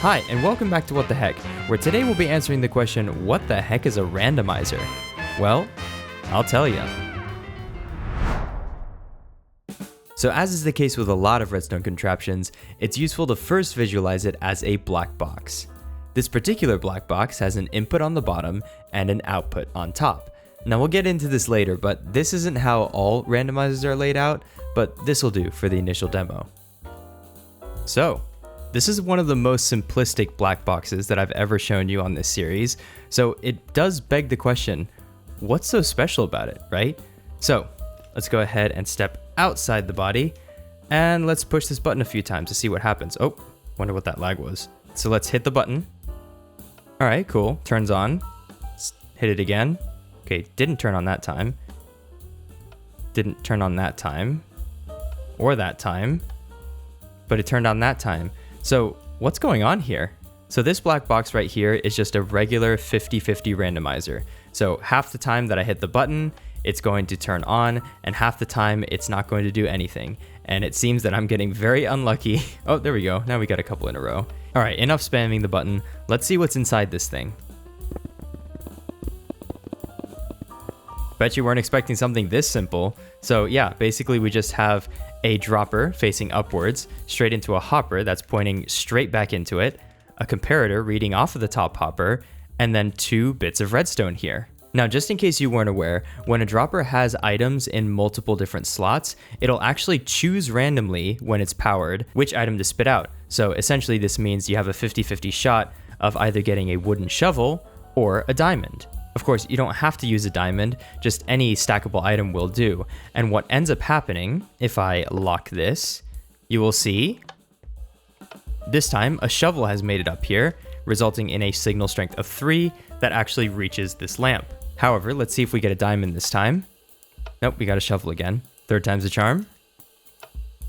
Hi, and welcome back to What the Heck, where today we'll be answering the question, what the heck is a randomizer? Well, I'll tell you. So as is the case with a lot of redstone contraptions, it's useful to first visualize it as a black box. This particular black box has an input on the bottom and an output on top. Now we'll get into this later, but this isn't how all randomizers are laid out, but this will do for the initial demo. So, this is one of the most simplistic black boxes that I've ever shown you on this series, so it does beg the question, what's so special about it, right? So, let's go ahead and step outside the body, and let's push this button a few times to see what happens. Oh, wonder what that lag was. So let's hit the button. Alright, cool, turns on. Let's hit it again. Okay, didn't turn on that time. Didn't turn on that time. Or that time. But it turned on that time. So what's going on here? So this black box right here is just a regular 50-50 randomizer. So half the time that I hit the button, it's going to turn on, and half the time it's not going to do anything. And it seems that I'm getting very unlucky. Oh, there we go. Now we got a couple in a row. All right, enough spamming the button. Let's see what's inside this thing. Bet you weren't expecting something this simple. So yeah, basically we just have a dropper facing upwards, straight into a hopper that's pointing straight back into it, a comparator reading off of the top hopper, and then 2 bits of redstone here. Now, just in case you weren't aware, when a dropper has items in multiple different slots, it'll actually choose randomly when it's powered which item to spit out. So essentially this means you have a 50-50 shot of either getting a wooden shovel or a diamond. Of course, you don't have to use a diamond, just any stackable item will do. And what ends up happening, if I lock this, you will see, this time a shovel has made it up here, resulting in a signal strength of 3 that actually reaches this lamp. However, let's see if we get a diamond this time. Nope, we got a shovel again. 3rd time's the charm.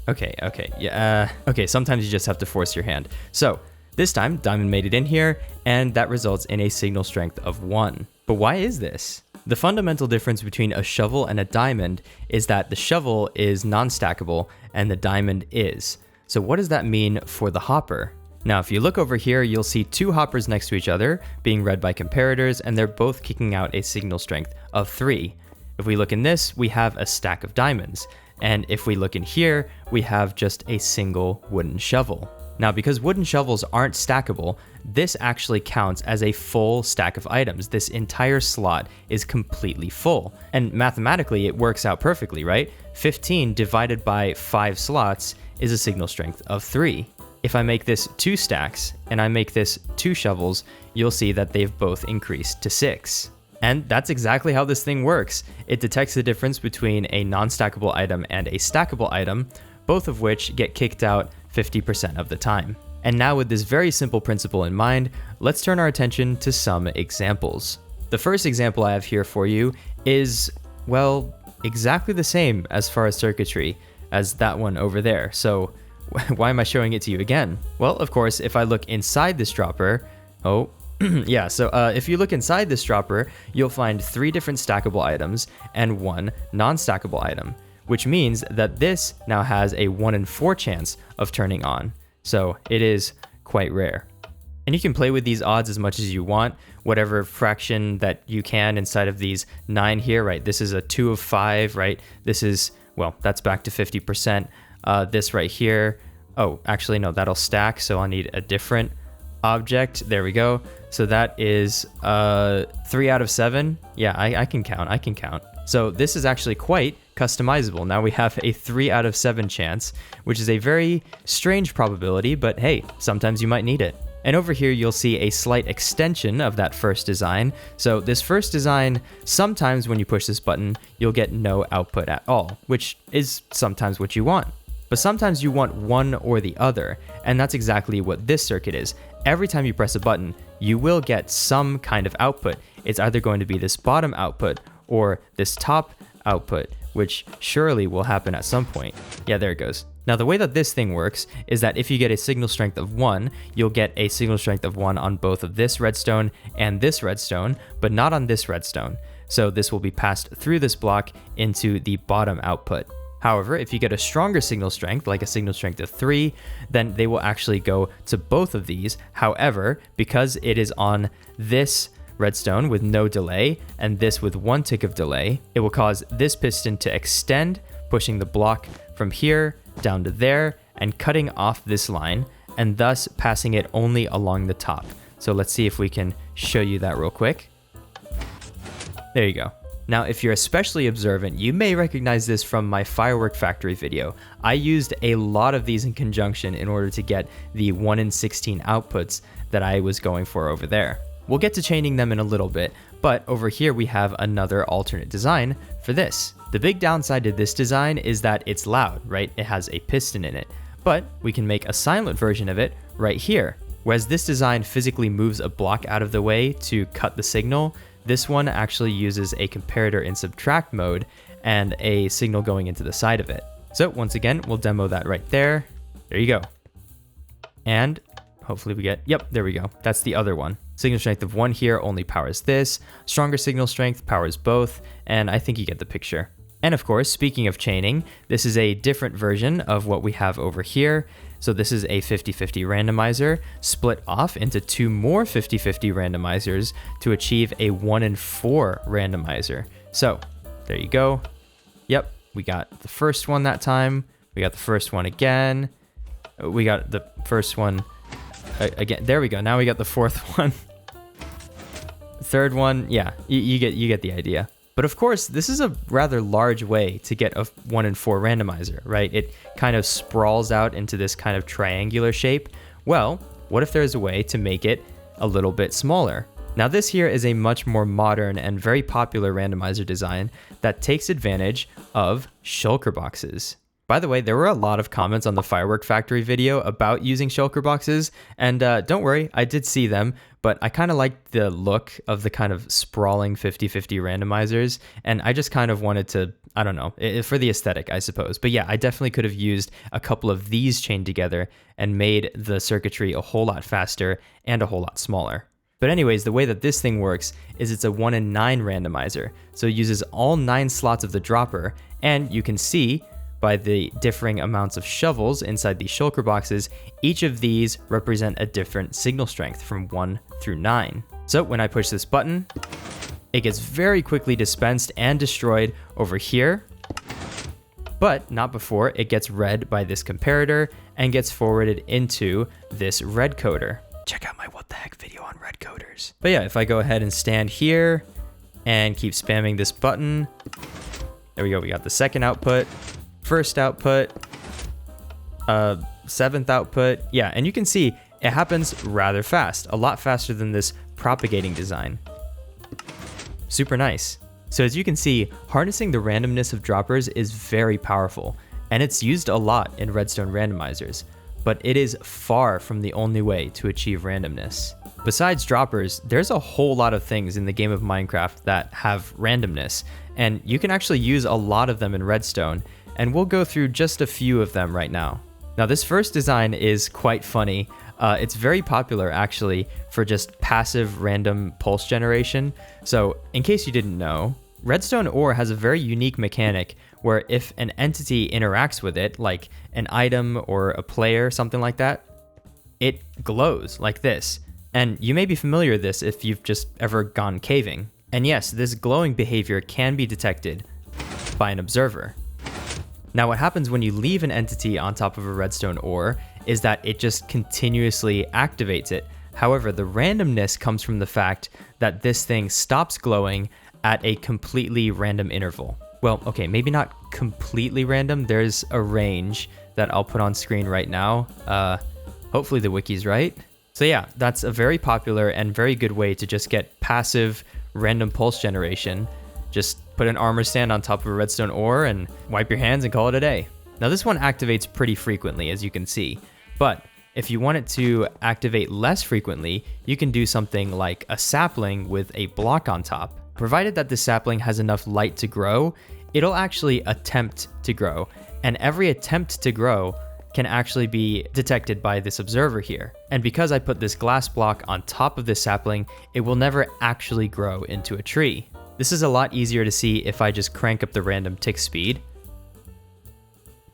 Okay, yeah, okay, sometimes you just have to force your hand. So, this time, diamond made it in here, and that results in a signal strength of 1. But why is this? The fundamental difference between a shovel and a diamond is that the shovel is non-stackable and the diamond is. So what does that mean for the hopper? Now, if you look over here, you'll see 2 hoppers next to each other being read by comparators, and they're both kicking out a signal strength of 3. If we look in this, we have a stack of diamonds. And if we look in here, we have just a single wooden shovel. Now, because wooden shovels aren't stackable, this actually counts as a full stack of items. This entire slot is completely full. And mathematically, it works out perfectly, right? 15 divided by 5 slots is a signal strength of 3. If I make this 2 stacks, and I make this 2 shovels, you'll see that they've both increased to 6. And that's exactly how this thing works. It detects the difference between a non-stackable item and a stackable item, both of which get kicked out 50% of the time. And now with this very simple principle in mind, let's turn our attention to some examples. The first example I have here for you is, well, exactly the same as far as circuitry as that one over there. So why am I showing it to you again? Well, of course, if I look inside this dropper, yeah, so if you look inside this dropper, you'll find 3 different stackable items and 1 non-stackable item, which means that this now has a 1 in 4 chance of turning on. So it is quite rare. And you can play with these odds as much as you want, whatever fraction that you can inside of these 9 here, right? This is a 2 of 5, right? This is, well, that's back to 50%. This right here, oh, actually, no, that'll stack, so I'll need a different object. There we go. So that is 3 out of 7. Yeah, I can count. So this is actually quite customizable. Now we have a 3 out of 7 chance, which is a very strange probability, but hey, sometimes you might need it. And over here, you'll see a slight extension of that first design. So this first design, sometimes when you push this button, you'll get no output at all, which is sometimes what you want. But sometimes you want one or the other, and that's exactly what this circuit is. Every time you press a button, you will get some kind of output. It's either going to be this bottom output or this top output, which surely will happen at some point. Yeah, there it goes. Now, the way that this thing works is that if you get a signal strength of 1, you'll get a signal strength of 1 on both of this redstone and this redstone, but not on this redstone. So this will be passed through this block into the bottom output. However, if you get a stronger signal strength, like a signal strength of 3, then they will actually go to both of these. However, because it is on this redstone with no delay and this with 1 tick of delay, it will cause this piston to extend, pushing the block from here down to there and cutting off this line, and thus passing it only along the top. So let's see if we can show you that real quick. There you go. Now, if you're especially observant, you may recognize this from my firework factory video. I used a lot of these in conjunction in order to get the 1 in 16 outputs that I was going for over there. We'll get to chaining them in a little bit, but over here we have another alternate design for this. The big downside to this design is that it's loud, right? It has a piston in it, but we can make a silent version of it right here. Whereas this design physically moves a block out of the way to cut the signal, this one actually uses a comparator in subtract mode and a signal going into the side of it. So once again, we'll demo that right there. There you go. And hopefully we get, yep, there we go. That's the other one. Signal strength of 1 here only powers this. Stronger signal strength powers both. And I think you get the picture. And of course, speaking of chaining, this is a different version of what we have over here. So this is a 50-50 randomizer split off into 2 more 50-50 randomizers to achieve a 1 in 4 randomizer. So there you go. Yep, we got the first one that time. We got the first one again. We got the first one again. There we go. Now we got the fourth one. Third one. Yeah, you get the idea. But of course, this is a rather large way to get a 1 in 4 randomizer, right? It kind of sprawls out into this kind of triangular shape. Well, what if there's a way to make it a little bit smaller? Now this here is a much more modern and very popular randomizer design that takes advantage of shulker boxes. By the way, there were a lot of comments on the Firework Factory video about using shulker boxes, and don't worry, I did see them, but I kind of liked the look of the kind of sprawling 50-50 randomizers, and I just kind of wanted to, I don't know, for the aesthetic, I suppose. But yeah, I definitely could have used a couple of these chained together and made the circuitry a whole lot faster and a whole lot smaller. But anyways, the way that this thing works is it's a 1 in 9 randomizer, so it uses all 9 slots of the dropper, and you can see by the differing amounts of shovels inside these shulker boxes, each of these represent a different signal strength from 1 through 9. So when I push this button, it gets very quickly dispensed and destroyed over here, but not before it gets read by this comparator and gets forwarded into this red coder. Check out my what the heck video on red coders. But yeah, if I go ahead and stand here and keep spamming this button, there we go, we got the second output, first output, 7th output. Yeah, and you can see it happens rather fast, a lot faster than this propagating design. Super nice. So as you can see, harnessing the randomness of droppers is very powerful, and it's used a lot in redstone randomizers, but it is far from the only way to achieve randomness. Besides droppers, there's a whole lot of things in the game of Minecraft that have randomness, and you can actually use a lot of them in redstone, and we'll go through just a few of them right now. Now this first design is quite funny. It's very popular actually for just passive random pulse generation. So in case you didn't know, redstone ore has a very unique mechanic where if an entity interacts with it, like an item or a player, something like that, it glows like this. And you may be familiar with this if you've just ever gone caving. And yes, this glowing behavior can be detected by an observer. Now what happens when you leave an entity on top of a redstone ore is that it just continuously activates it. However, the randomness comes from the fact that this thing stops glowing at a completely random interval. Well, okay, maybe not completely random. There's a range that I'll put on screen right now. Hopefully the wiki's right. So yeah, that's a very popular and very good way to just get passive random pulse generation. Just put an armor stand on top of a redstone ore and wipe your hands and call it a day. Now this one activates pretty frequently, as you can see, but if you want it to activate less frequently, you can do something like a sapling with a block on top. Provided that the sapling has enough light to grow, it'll actually attempt to grow, and every attempt to grow can actually be detected by this observer here. And because I put this glass block on top of this sapling, it will never actually grow into a tree. This is a lot easier to see if I just crank up the random tick speed.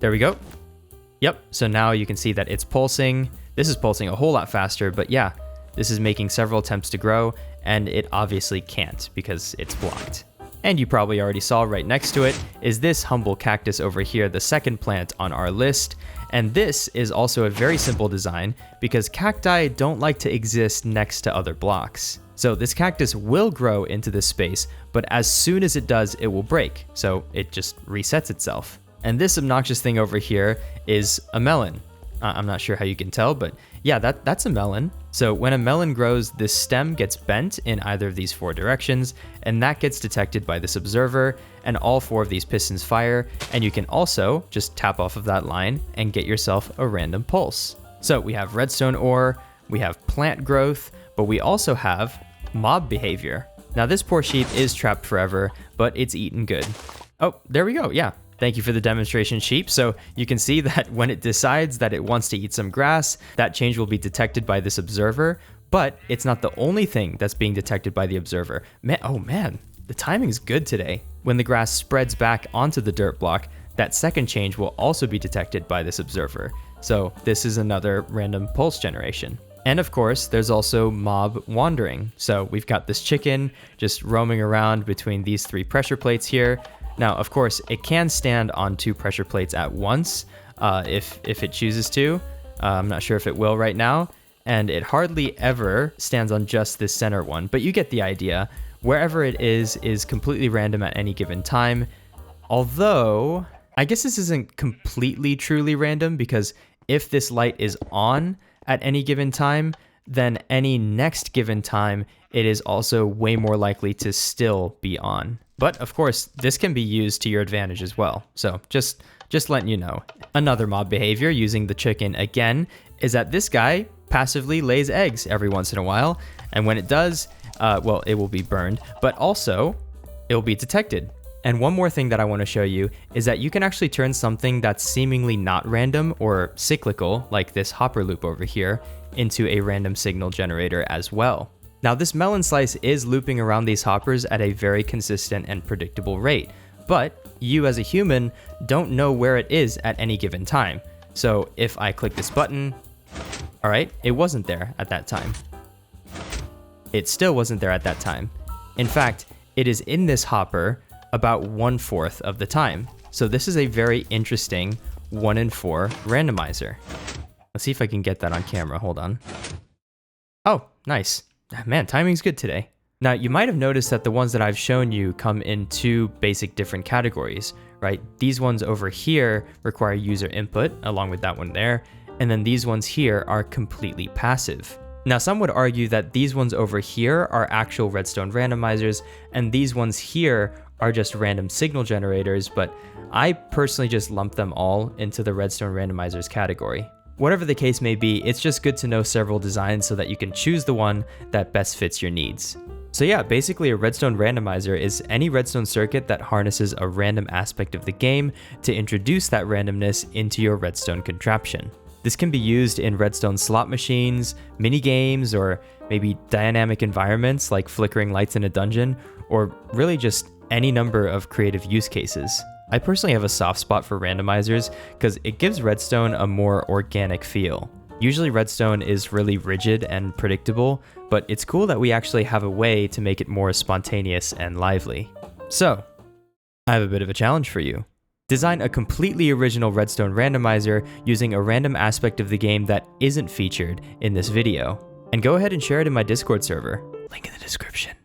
There we go. Yep, so now you can see that it's pulsing. This is pulsing a whole lot faster, but yeah, this is making several attempts to grow, and it obviously can't because it's blocked. And you probably already saw right next to it is this humble cactus over here, the second plant on our list. And this is also a very simple design because cacti don't like to exist next to other blocks. So this cactus will grow into this space, but as soon as it does, it will break. So it just resets itself. And this obnoxious thing over here is a melon. I'm not sure how you can tell, but yeah, that's a melon. So when a melon grows, this stem gets bent in either of these 4 directions, and that gets detected by this observer, and all 4 of these pistons fire, and you can also just tap off of that line and get yourself a random pulse. So we have redstone ore, we have plant growth, but we also have mob behavior. Now this poor sheep is trapped forever, but it's eaten good. Oh, there we go, yeah. Thank you for the demonstration, sheep. So you can see that when it decides that it wants to eat some grass, that change will be detected by this observer, but it's not the only thing that's being detected by the observer. Oh man, the timing's good today. When the grass spreads back onto the dirt block, that second change will also be detected by this observer. So this is another random pulse generation. And of course, there's also mob wandering. So we've got this chicken just roaming around between these 3 pressure plates here. Now, of course, it can stand on 2 pressure plates at once if it chooses to. I'm not sure if it will right now. And it hardly ever stands on just this center one, but you get the idea. Wherever it is completely random at any given time. Although, I guess this isn't completely truly random because if this light is on at any given time, then any next given time, it is also way more likely to still be on. But of course, this can be used to your advantage as well. So just letting you know. Another mob behavior using the chicken again is that this guy passively lays eggs every once in a while. And when it does, well, it will be burned, but also it will be detected. And one more thing that I want to show you is that you can actually turn something that's seemingly not random or cyclical, like this hopper loop over here, into a random signal generator as well. Now this melon slice is looping around these hoppers at a very consistent and predictable rate, but you as a human don't know where it is at any given time. So if I click this button, all right, it wasn't there at that time. It still wasn't there at that time. In fact, it is in this hopper about 1/4 of the time. So this is a very interesting 1 in 4 randomizer. Let's see if I can get that on camera, hold on. Oh, nice. Man, timing's good today. Now, you might have noticed that the ones that I've shown you come in 2 basic different categories, right? These ones over here require user input, along with that one there, and then these ones here are completely passive. Now, some would argue that these ones over here are actual redstone randomizers, and these ones here are just random signal generators, but I personally just lump them all into the redstone randomizers category. Whatever the case may be, it's just good to know several designs so that you can choose the one that best fits your needs. So yeah, basically a redstone randomizer is any redstone circuit that harnesses a random aspect of the game to introduce that randomness into your redstone contraption. This can be used in redstone slot machines, mini games, or maybe dynamic environments like flickering lights in a dungeon, or really just any number of creative use cases. I personally have a soft spot for randomizers because it gives redstone a more organic feel. Usually redstone is really rigid and predictable, but it's cool that we actually have a way to make it more spontaneous and lively. So, I have a bit of a challenge for you. Design a completely original redstone randomizer using a random aspect of the game that isn't featured in this video. And go ahead and share it in my Discord server. Link in the description.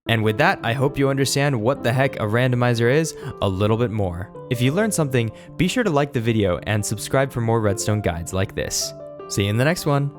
And with that, I hope you understand what the heck a randomizer is a little bit more. If you learned something, be sure to like the video and subscribe for more redstone guides like this. See you in the next one.